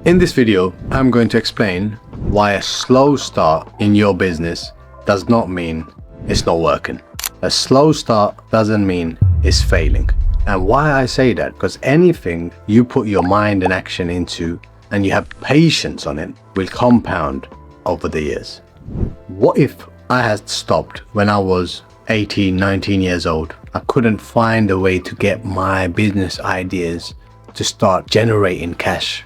In this video, I'm going to explain why a slow start in your business does not mean it's not working. A slow start doesn't mean it's failing. And why I say that, because anything you put your mind and action into and you have patience on it will compound over the years. What if I had stopped when I was 18, 19 years old? I couldn't find a way to get my business ideas to start generating cash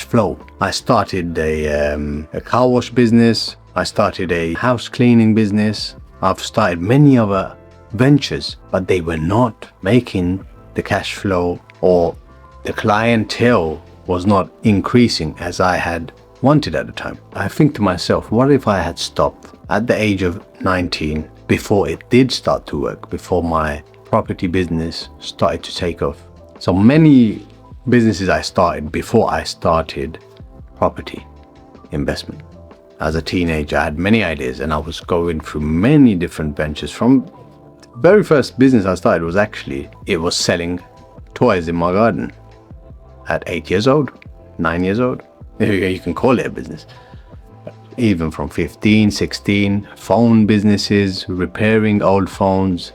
flow. I started a car wash business. I started a house cleaning business. I've started many other ventures, but they were not making the cash flow, or the clientele was not increasing as I had wanted at the time. I think to myself, what if I had stopped at the age of 19 before it did start to work, before my property business started to take off? So many businesses I started before I started property investment. As a teenager, I had many ideas and I was going through many different ventures. From the very first business I started was selling toys in my garden at 8 years old, 9 years old. You can call it a business. Even from 15, 16, phone businesses, repairing old phones,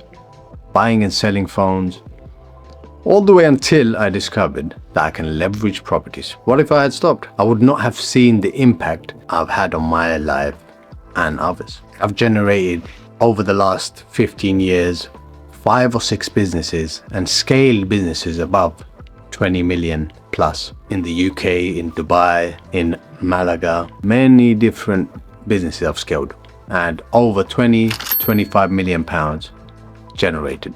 buying and selling phones, all the way until I discovered that I can leverage properties. What if I had stopped? I would not have seen the impact I've had on my life and others. I've generated over the last 15 years 5 or 6 businesses and scaled businesses above 20 million plus in the UK, in Dubai, in Malaga. Many different businesses I've scaled and over 20, 25 million pounds generated.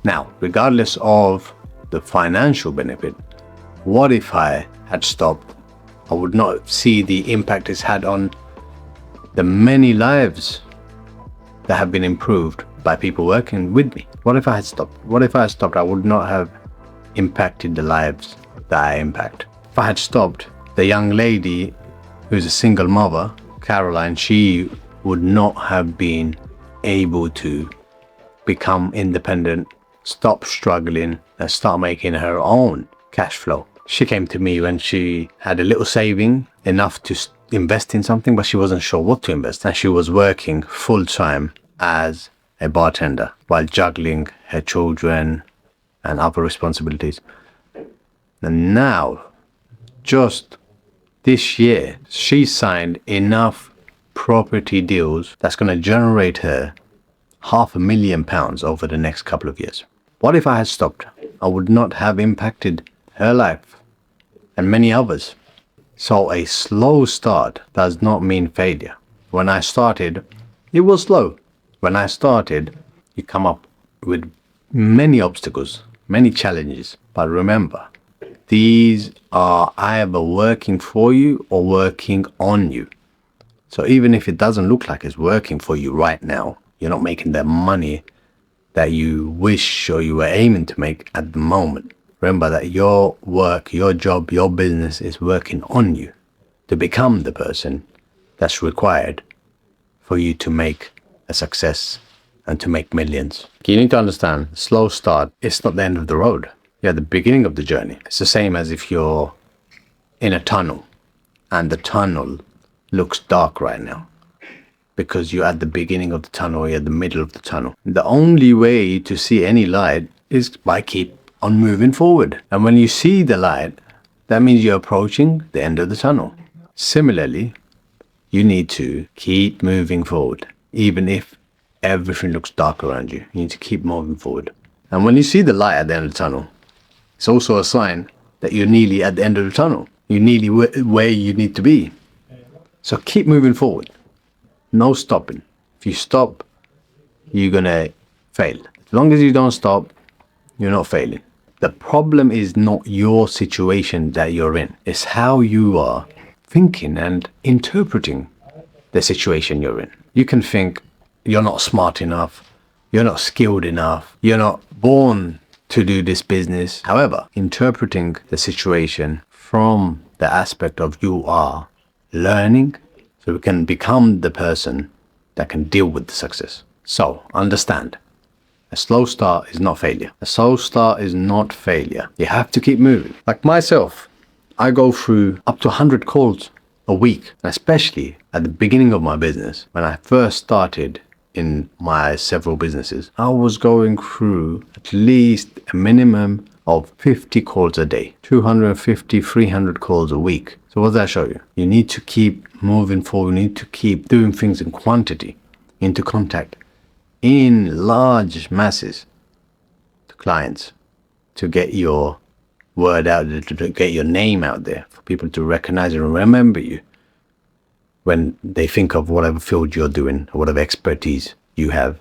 Now, regardless of the financial benefit, what if I had stopped? I would not see the impact it's had on the many lives that have been improved by people working with me. What if I had stopped? What if I had stopped? I would not have impacted the lives that I impact. If I had stopped, the young lady who's a single mother, Caroline, she would not have been able to become independent, stop struggling, and start making her own cash flow. She came to me when she had a little saving, enough to invest in something, but she wasn't sure what to invest. And she was working full time as a bartender while juggling her children and other responsibilities. And now, just this year, she signed enough property deals that's going to generate her £500,000 over the next couple of years. What if I had stopped? I would not have impacted her life and many others. So a slow start does not mean failure. When I started, it was slow. When I started, you come up with many obstacles, many challenges. But remember, these are either working for you or working on you. So even if it doesn't look like it's working for you right now, you're not making the money that you wish or you were aiming to make at the moment. Remember that your work, your job, your business is working on you to become the person that's required for you to make a success and to make millions. You need to understand, slow start, it's not the end of the road. You're at the beginning of the journey. It's the same as if you're in a tunnel and the tunnel looks dark right now, because you're at the beginning of the tunnel, you're at the middle of the tunnel. The only way to see any light is by keep on moving forward. And when you see the light, that means you're approaching the end of the tunnel. Similarly, you need to keep moving forward. Even if everything looks dark around you, you need to keep moving forward. And when you see the light at the end of the tunnel, it's also a sign that you're nearly at the end of the tunnel. You're nearly where you need to be. So keep moving forward. No stopping. If you stop, you're gonna fail. As long as you don't stop, you're not failing. The problem is not your situation that you're in. It's how you are thinking and interpreting the situation you're in. You can think you're not smart enough, you're not skilled enough, you're not born to do this business. However, interpreting the situation from the aspect of you are learning, so we can become the person that can deal with the success. So understand, a slow start is not failure. A slow start is not failure. You have to keep moving. Like myself, I go through up to 100 calls a week, especially at the beginning of my business. When I first started in my several businesses, I was going through at least a minimum of 50 calls a day, 250, 300 calls a week. So what does that show you? You need to keep moving forward. You need to keep doing things in quantity, into contact in large masses to clients, to get your word out, to get your name out there, for people to recognize and remember you when they think of whatever field you're doing or whatever expertise you have,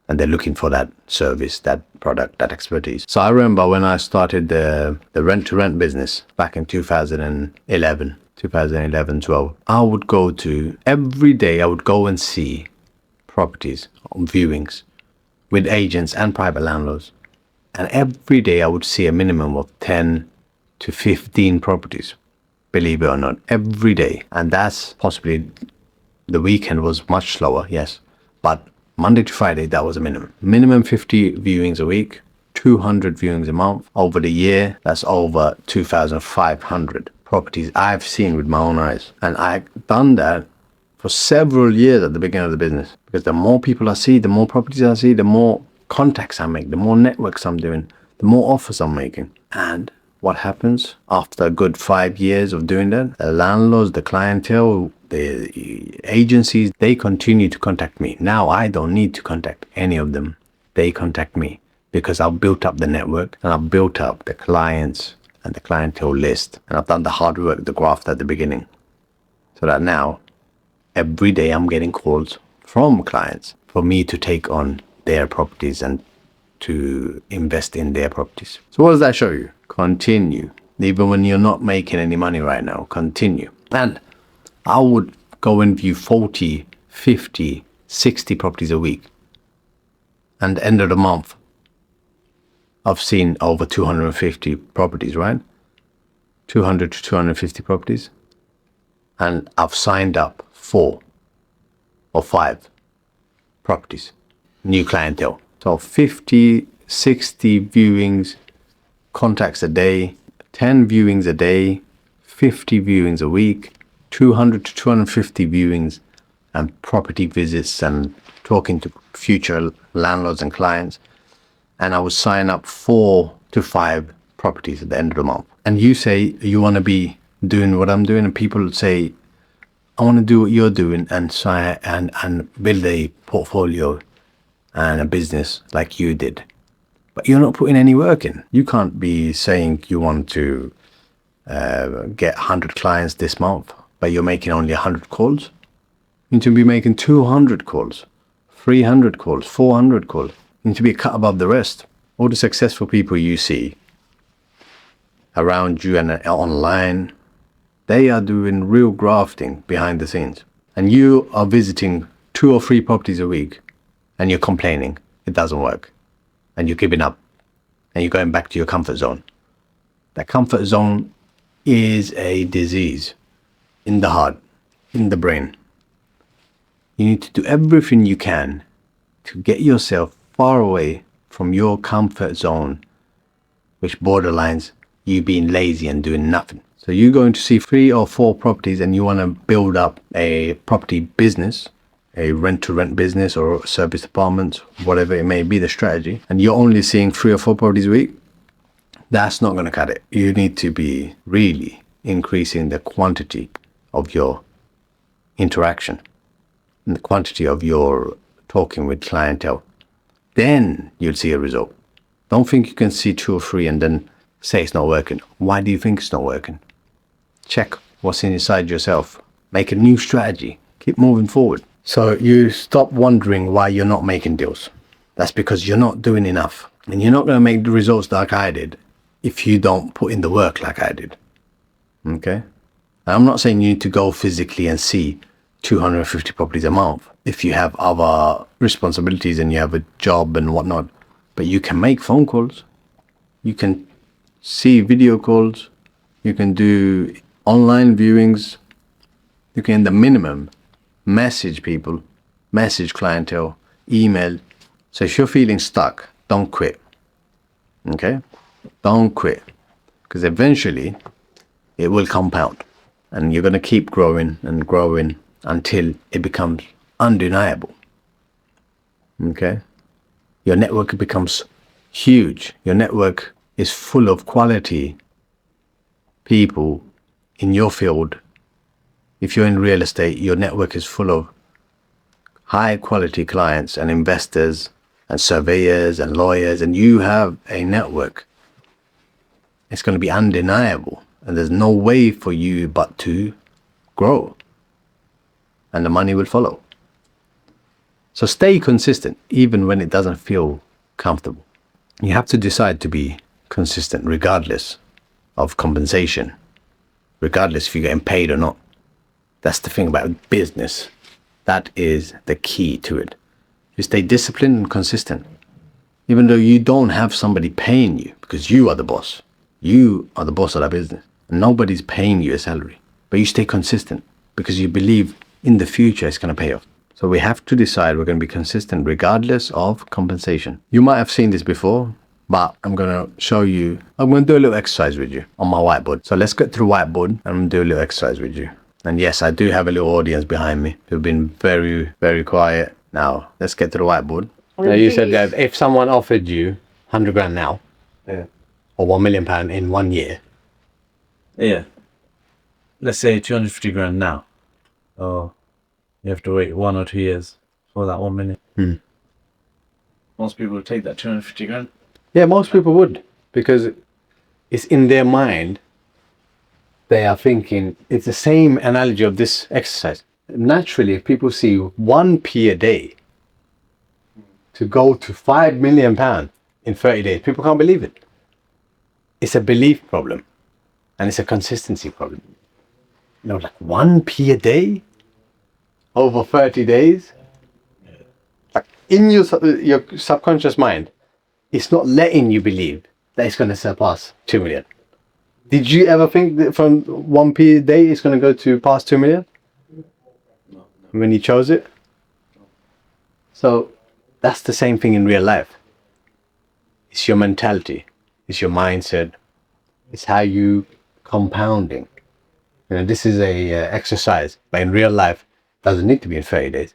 and they're looking for that service, that product, that expertise. So I remember when I started the rent-to-rent business back in 2011, 12, I would go to, every day I would go and see properties on viewings with agents and private landlords. And every day I would see a minimum of 10 to 15 properties, believe it or not, every day. And that's possibly, the weekend was much slower, yes. But Monday to Friday, that was a minimum. Minimum 50 viewings a week, 200 viewings a month. Over the year, that's over 2,500 properties I've seen with my own eyes. And I've done that for several years at the beginning of the business. Because the more people I see, the more properties I see, the more contacts I make, the more networks I'm doing, the more offers I'm making. And what happens after a good 5 years of doing that? The landlords, the clientele, the agencies, they continue to contact me. Now I don't need to contact any of them. They contact me because I've built up the network and I've built up the clients and the clientele list. And I've done the hard work, the graft at the beginning. So that now, every day I'm getting calls from clients for me to take on their properties and to invest in their properties. So what does that show you? Continue. Even when you're not making any money right now, continue. And I would go and view 40, 50, 60 properties a week. And at the end of the month, I've seen over 250 properties, right? 200 to 250 properties. And I've signed up 4 or 5 properties, new clientele. So 50, 60 viewings, contacts a day, 10 viewings a day, 50 viewings a week, 200 to 250 viewings and property visits and talking to future landlords and clients. And I would sign up 4 to 5 properties at the end of the month. And you say you want to be doing what I'm doing, and people say, I want to do what you're doing and try and build a portfolio and a business like you did. But you're not putting any work in. You can't be saying you want to get 100 clients this month, but you're making only 100 calls. You need to be making 200 calls, 300 calls, 400 calls. You need to be cut above the rest. All the successful people you see around you and online, they are doing real grafting behind the scenes. And you are visiting 2 or 3 properties a week and you're complaining it doesn't work. And you're giving up. And you're going back to your comfort zone. That comfort zone is a disease in the heart, in the brain. You need to do everything you can to get yourself far away from your comfort zone, which borderlines you being lazy and doing nothing. So you're going to see 3 or 4 properties and you want to build up a property business, a rent-to-rent business or service apartments, whatever it may be, the strategy, and you're only seeing 3 or 4 properties a week. That's not going to cut it. You need to be really increasing the quantity of your interaction and the quantity of your talking with clientele. Then you'll see a result. Don't think you can see 2 or 3 and then say it's not working. Why do you think it's not working? Check what's inside yourself. Make a new strategy. Keep moving forward. So you stop wondering why you're not making deals. That's because you're not doing enough. And you're not going to make the results like I did if you don't put in the work like I did. Okay? I'm not saying you need to go physically and see 250 properties a month if you have other responsibilities and you have a job and whatnot. But you can make phone calls. You can see video calls. You can do online viewings. You can, the minimum, message people, message clientele, email. So if you're feeling stuck, don't quit. Okay? Don't quit. Because eventually it will compound, and you're going to keep growing and growing until it becomes undeniable. Okay? Your network becomes huge. Your network is full of quality people in your field. If you're in real estate, your network is full of high quality clients and investors and surveyors and lawyers, and you have a network. It's going to be undeniable, and there's no way for you but to grow, and the money will follow. So stay consistent even when it doesn't feel comfortable. You have to decide to be consistent regardless of compensation, regardless if you're getting paid or not. That's the thing about business. That is the key to it. You stay disciplined and consistent, even though you don't have somebody paying you, because you are the boss. You are the boss of that business, and nobody's paying you a salary. But you stay consistent because you believe in the future it's going to pay off. So we have to decide we're going to be consistent regardless of compensation. You might have seen this before, but I'm going to show you. I'm going to do a little exercise with you on my whiteboard. So let's get to the whiteboard and I'm going to do a little exercise with you. And yes, I do have a little audience behind me who've been very, very quiet. Now, let's get to the whiteboard. Now, you said that if someone offered you 100 grand now, Yeah. or £1 million in 1 year. Yeah. Let's say 250 grand now. Oh, you have to wait 1 or 2 years for that 1 million. Most people would take that 250 grand. Yeah, most people would, because it's in their mind. They are thinking, it's the same analogy of this exercise. Naturally, if people see 1p a day to go to £5 million in 30 days, people can't believe it. It's a belief problem, and it's a consistency problem. You know, like 1p a day over 30 days. Like in your subconscious mind, it's not letting you believe that it's going to surpass 2 million. Did you ever think that from 1p a day it's going to go to past 2 million? No. When you chose it? So that's the same thing in real life. It's your mentality. It's your mindset. It's how you compounding. You know, this is a exercise, but in real life, it doesn't need to be in 30 days,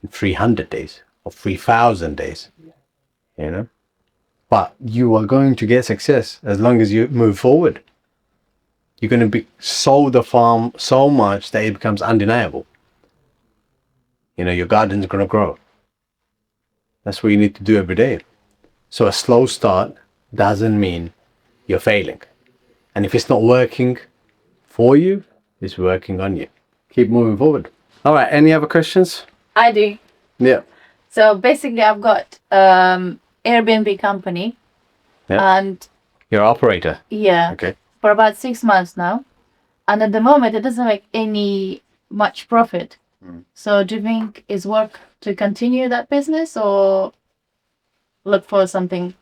in 300 days or 3,000 days, you know? But you are going to get success as long as you move forward. You're going to sow the farm so much that it becomes undeniable. You know, your garden's going to grow. That's what you need to do every day. So a slow start doesn't mean you're failing. And if it's not working for you, it's working on you. Keep moving forward. All right, any other questions? I do. Yeah. So basically, I've got Airbnb company, and You're an operator. yeah, Okay. for about 6 months now, and at the moment it doesn't make any much profit. So do you think it's work to continue that business or look for something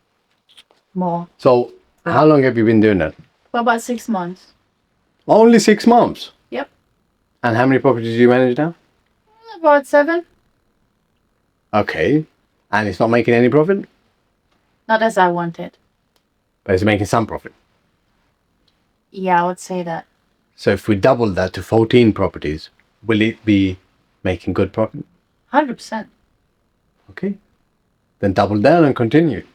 more? So how long have you been doing that? For about 6 months. Only 6 months. Yep. And how many properties do you manage now? About 7. Okay. And it's not making any profit, Not as I wanted. but it's making some profit. Yeah, I would say that. So if we double that to 14 properties, will it be making good profit? 100%. Okay. Then double down and continue.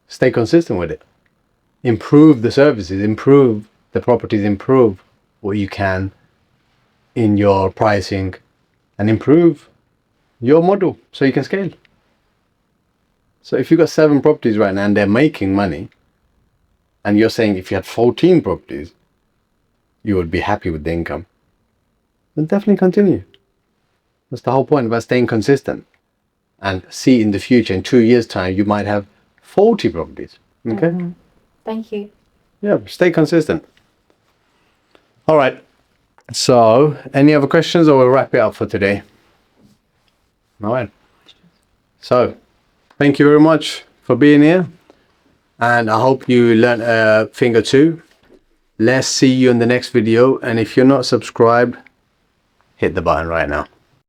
Stay consistent with it. Improve the services, improve the properties, improve what you can in your pricing, and improve your model so you can scale. So if you've got 7 properties right now and they're making money, and you're saying if you had 14 properties, you would be happy with the income, then definitely continue. That's the whole point about staying consistent. And see in the future, in 2 years' time, you might have 40 properties. Okay? Thank you. Yeah, stay consistent. All right. So, any other questions, or we'll wrap it up for today? All right. So, thank you very much for being here. And I hope you learned a thing or two. Let's see you in the next video. And if you're not subscribed, hit the button right now.